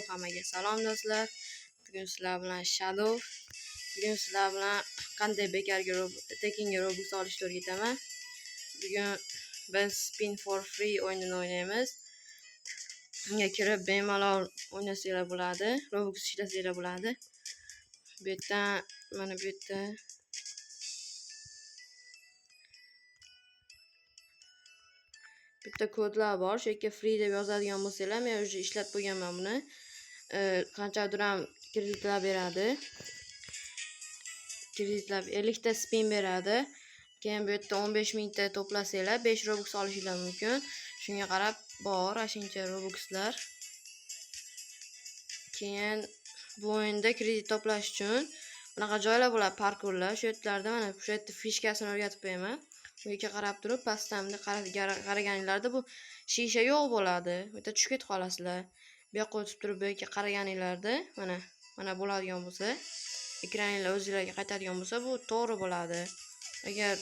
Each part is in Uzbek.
Hammaga salom do'stlar. Bugun sizlar bilan Shadow. Bugun sizlar bilan qanday bekarga tekinga Robux olishni o'rgataman. Bugun biz Spin for Free o'yinini o'ynaymiz. Unga kirib bemalol o'ynasanglar bo'ladi. Robux ishlasanglar bo'ladi. Bu yerdan mana bu yerda bitta kodlar bor. Shu yerga free deb yozadigan bo'lsanglar, men уже ishlab qo'yganman buni. Qanchadir ham kreditlar beradi. Kreditlar 50 ta spin beradi. Keyin bu yerda 15 mingta to'plasanglar 5 Robux olishingiz mumkin. Shunga qarab bor ashuncha Robuxlar. Keyin bu o'yinda kredit to'plash uchun bunaqa joylar bo'ladi, parkurlar. Shu yerlarda mana shu yerda fishkasini o'rgatib qo'yaman. Bu yerga qarab turib, pastdan qaraganinglarda bu shisha yo'q bo'ladi. Bu yerda tushib ketib qolasizlar. Bu yoqqa o'tib turib, bu yerga qaraganinglarda mana bo'ladigan bo'lsa, ekraninglar o'zingizlarga qaytadigan bo'lsa, bu to'g'ri bo'ladi. Agar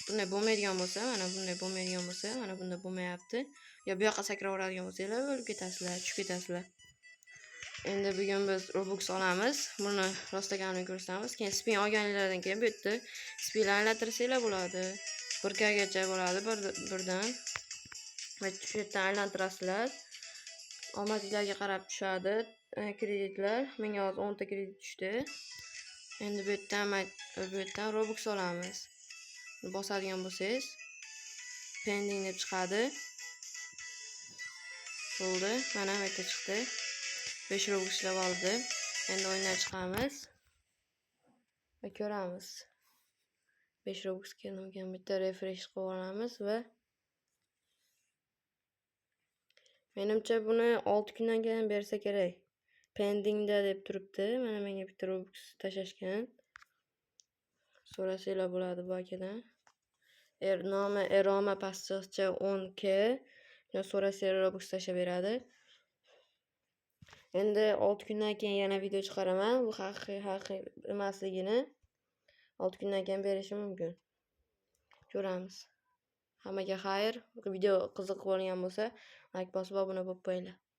bunday bo'lmaydigan bo'lsa, mana bunday bo'lmaydigan bo'lsa, mana bunda bo'lmayapti. Yo bu yoqqa sakraveradigan bo'lsanglar, o'lib ketasizlar, tushib ketasizlar. Endi bugun biz Robux olamiz. Buni rostaganini ko'rsatamiz. Keyin spin olganinglardan keyin bu yerda spinlarni aylantirsanglar bo'ladi. 1K gacha bo'ladi birdan. Va shu yerdan aylantirasizlar. Omadingizga qarab tushadi. Kreditlar. Menga hozir 10 ta kredit tushdi. Endi bu yerdan Robux olamiz. Bosadigan bo'lsangiz, pending deb chiqadi. Bo'ldi. Mana bu yerda chiqdi. 5 Robux ishlab oldi. Endi o'yindan chiqamiz va ko'ramiz. 5 Robux kelgan, bitta refresh qilib olamiz va menimcha buni 6 kundan keyin bersa kerak. Pendingda deb turibdi. Mana menga bitta Robux tashashgan. So'rasanglar bo'ladi bu akadan. Nomi Eroma pastiqcha 10k. Shuni so'rasanglar Robux tashab beradi. Endi 6 kundan keyin yana video chiqaraman. Bu haqiqiy emasligini 6 kundan keyin berishim mumkin. Ko'ramiz. Hammaga xayr. Video qiziq bo'lgan bo'lsa, like bosib obuna bo'lib qo'yinglar.